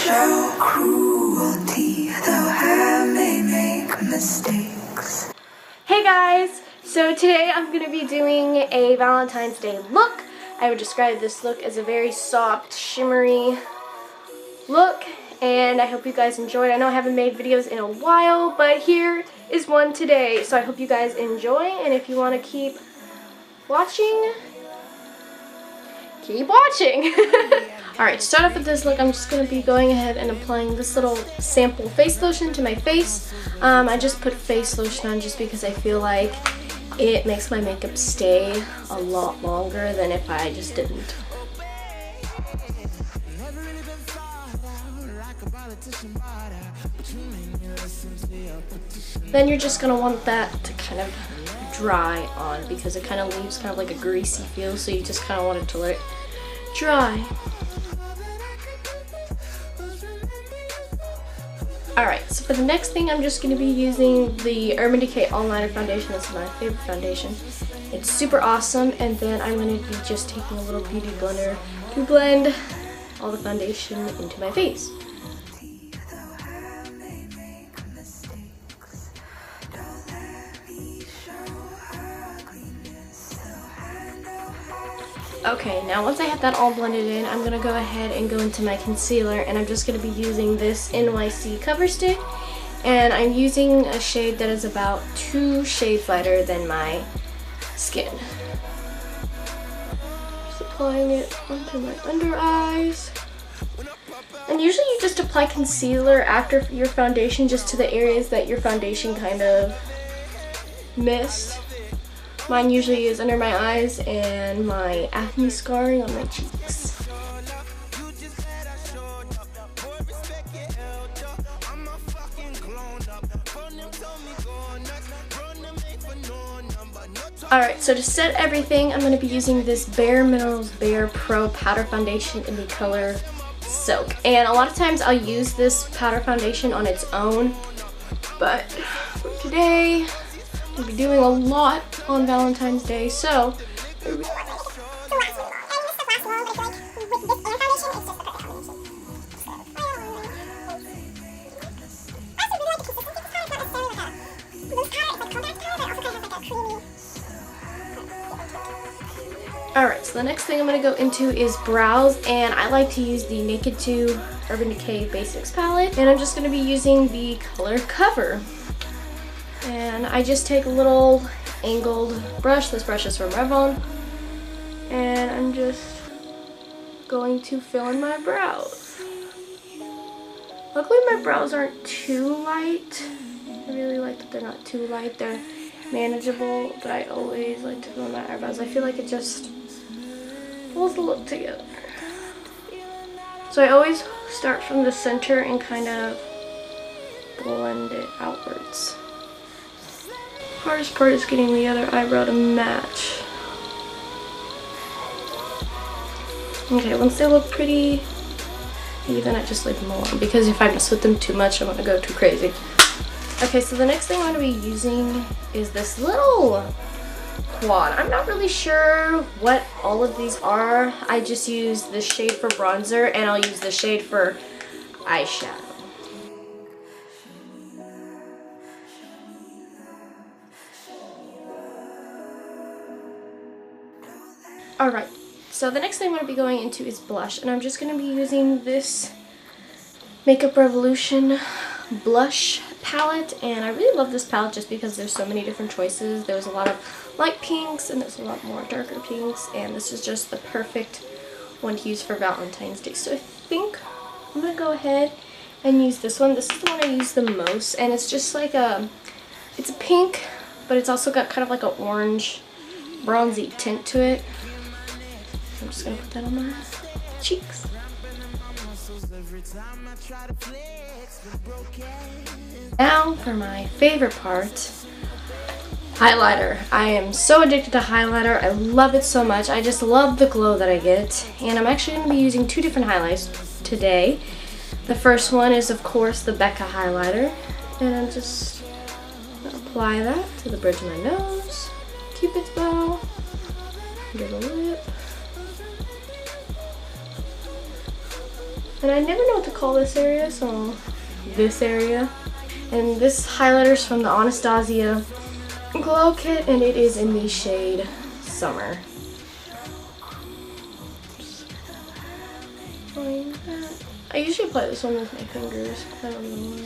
show cruelty, though I may make mistakes. Hey guys! So today I'm going to be doing a Valentine's Day look. I would describe this look as a very soft, shimmery look, and I hope you guys enjoy. I know I haven't made videos in a while, but here is one today. So I hope you guys enjoy, and if you want to keep watching, keep watching. Alright, to start off with this look, I'm just going to be going ahead and applying this little sample face lotion to my face. I just put face lotion on just because I feel like it makes my makeup stay a lot longer than if I just didn't. Then you're just going to want that to kind of dry on because it kind of leaves kind of like a greasy feel, so you just kind of want it to let it dry. Alright, so for the next thing, I'm just going to be using the Urban Decay All Nighter Foundation. This is my favorite foundation. It's super awesome, and then I'm going to be just taking a little beauty blender to blend all the foundation into my face. Okay, now once I have that all blended in, I'm going to go ahead and go into my concealer, and I'm just going to be using this NYC cover stick, and I'm using a shade that is about 2 shades lighter than my skin. Just applying it onto my under eyes. And usually you just apply concealer after your foundation just to the areas that your foundation kind of missed. Mine usually is under my eyes and my acne scarring on my cheeks. Alright, so to set everything, I'm going to be using this Bare Minerals Bare Pro Powder Foundation in the color Silk. And a lot of times I'll use this powder foundation on its own, but for today, we'll be doing a lot on Valentine's Day, so alright, so the next thing I'm going to go into is brows, and I like to use the Naked 2 Urban Decay Basics palette, and I'm just going to be using the color Cover. And I just take a little angled brush. This brush is from Revlon, and I'm just going to fill in my brows. Luckily my brows aren't too light. I really like that they're not too light. They're manageable, but I always like to fill in my eyebrows. I feel like it just pulls the look together. So I always start from the center and kind of blend it outwards. Hardest part is getting the other eyebrow to match. Okay, once they look pretty even, I just leave them alone because if I mess with them too much, I'm going to go too crazy. Okay, so the next thing I'm going to be using is this little quad. I'm not really sure what all of these are. I just use this shade for bronzer, and I'll use this shade for eyeshadow. Alright, so the next thing I'm going to be going into is blush, and I'm just going to be using this Makeup Revolution blush palette, and I really love this palette just because there's so many different choices. There's a lot of light pinks, and there's a lot more darker pinks, and this is just the perfect one to use for Valentine's Day. So I think I'm going to go ahead and use this one. This is the one I use the most, and it's just like it's a pink, but it's also got kind of like an orange bronzy tint to it. I'm just going to put that on my cheeks. Now for my favorite part, highlighter. I am so addicted to highlighter. I love it so much. I just love the glow that I get. And I'm actually going to be using 2 different highlights today. The first one is, of course, the Becca highlighter. And I'm just going to apply that to the bridge of my nose, Cupid's bow, under the lip, And I never know what to call this area, so this area. And this highlighter's from the Anastasia Glow Kit, and it is in the shade Summer. I usually apply this one with my fingers. I don't know why.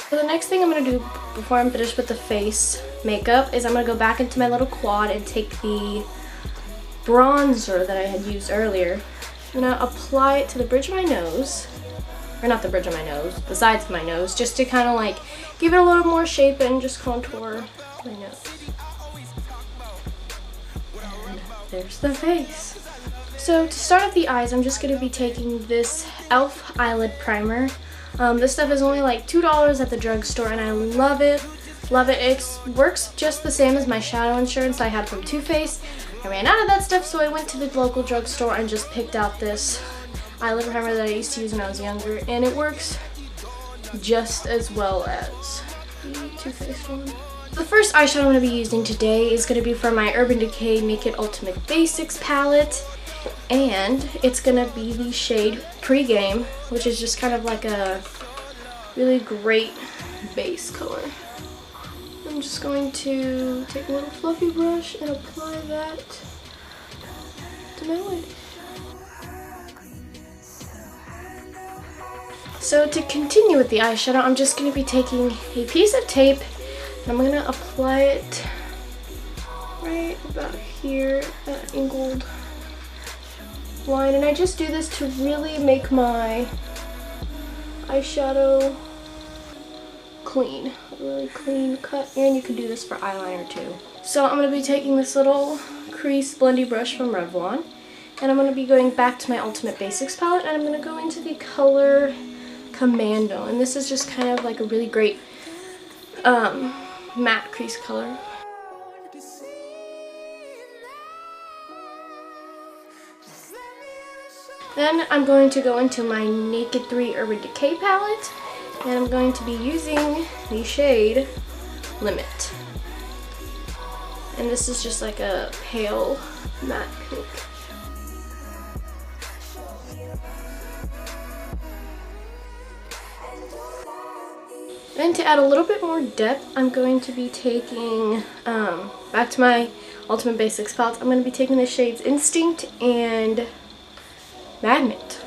So the next thing I'm going to do before I'm finished with the face makeup is I'm going to go back into my little quad and take the bronzer that I had used earlier. I'm going to apply it to the bridge of my nose. Or not the bridge of my nose, the sides of my nose, just to kind of like give it a little more shape and just contour my nose. And there's the face. So to start off the eyes, I'm just going to be taking this e.l.f. eyelid primer. This stuff is only like $2 at the drugstore, and I love it. Love it. It works just the same as my shadow insurance I had from Too Faced. I ran out of that stuff, so I went to the local drugstore and just picked out this eyelid primer that I used to use when I was younger, and it works just as well as the Too Faced one. The first eyeshadow I'm going to be using today is going to be from my Urban Decay Naked Ultimate Basics palette, and it's going to be the shade Pre-Game, which is just kind of like a really great base color. I'm just going to take a little fluffy brush and apply that to my lid. So to continue with the eyeshadow, I'm just going to be taking a piece of tape and I'm going to apply it right about here, that angled line. And I just do this to really make my eyeshadow clean, a really clean cut. And you can do this for eyeliner too. So I'm going to be taking this little crease blendy brush from Revlon, and I'm going to be going back to my Ultimate Basics palette, and I'm going to go into the color Commando, and this is just kind of like a really great matte crease color. Then I'm going to go into my Naked 3 Urban Decay palette, and I'm going to be using the shade Limit. And this is just like a pale matte pink. Then to add a little bit more depth, I'm going to be taking, back to my Ultimate Basics palette, I'm going to be taking the shades Instinct and Magnet.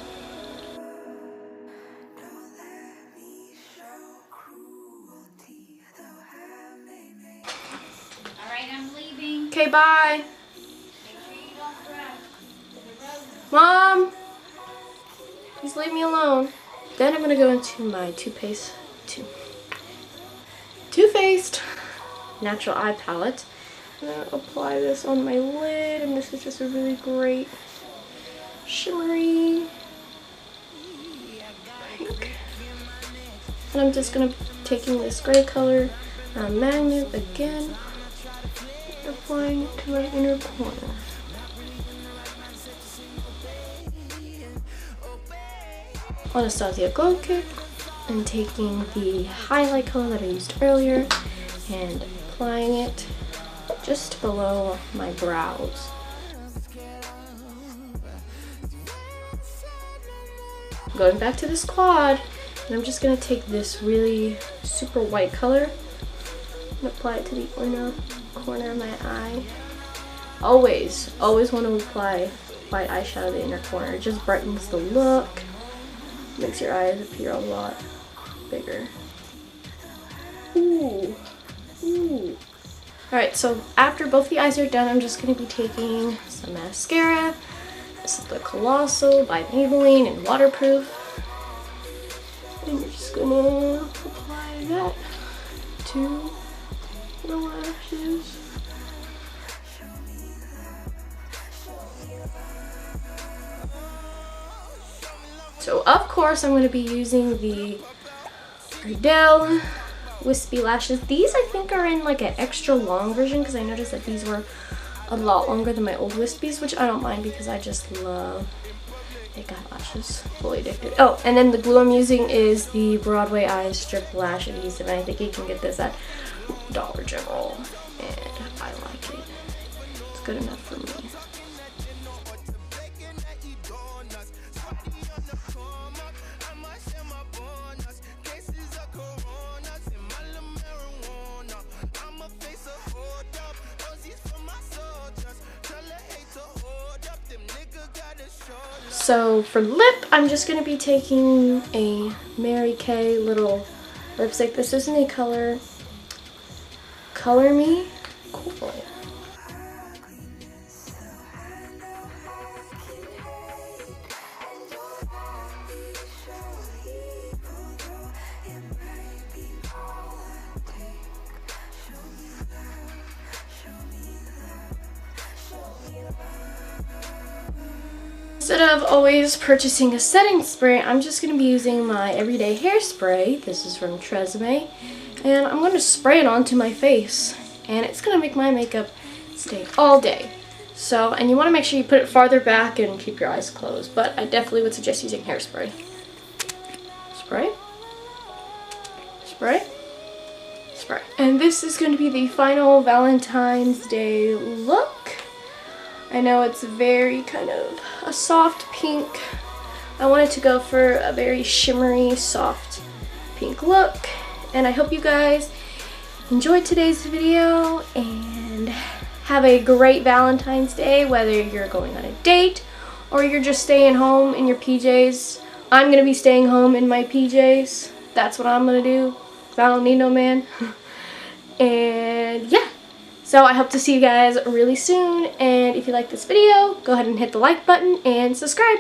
Alright, I'm leaving. Okay, bye. Make sure you don't crash. Mom! Please leave me alone. Then I'm going to go into my Too Faced Natural Eye Palette. I'm going to apply this on my lid, and this is just a really great shimmery pink. And I'm just going to be taking this gray color Magnet again, applying it to my inner corner. Anastasia Glow Kit, and taking the highlight color that I used earlier and applying it just below my brows. Going back to this quad, and I'm just going to take this really super white color and apply it to the inner corner of my eye. Always want to apply white eyeshadow to the inner corner. It just brightens the look, makes your eyes appear a lot bigger. Ooh. Alright, so after both the eyes are done, I'm just going to be taking some mascara. This is the Colossal by Maybelline and waterproof. And you're just going to apply that to the lashes. So of course I'm going to be using the Ardell Wispy Lashes. These I think are in like an extra long version, because I noticed that these were a lot longer than my old Wispies, which I don't mind because I just love big eyelashes. Fully addicted. Oh, and then the glue I'm using is the Broadway Eyes Strip Lash Adhesive, and I think you can get this at Dollar General, and I like it. It's good enough for me. So for lip, I'm just going to be taking a Mary Kay little lipstick. This is in the color Color Me. Cool. Instead of always purchasing a setting spray, I'm just going to be using my everyday hairspray. This is from Tresemme. And I'm going to spray it onto my face. And it's going to make my makeup stay all day. So, and you want to make sure you put it farther back and keep your eyes closed. But I definitely would suggest using hairspray. Spray. Spray. Spray. And this is going to be the final Valentine's Day look. I know it's very kind of a soft pink. I wanted to go for a very shimmery, soft pink look. And I hope you guys enjoyed today's video and have a great Valentine's Day, whether you're going on a date or you're just staying home in your PJs. I'm going to be staying home in my PJs. That's what I'm going to do. I don't need no man. And yeah. So I hope to see you guys really soon, and if you like this video, go ahead and hit the like button and subscribe.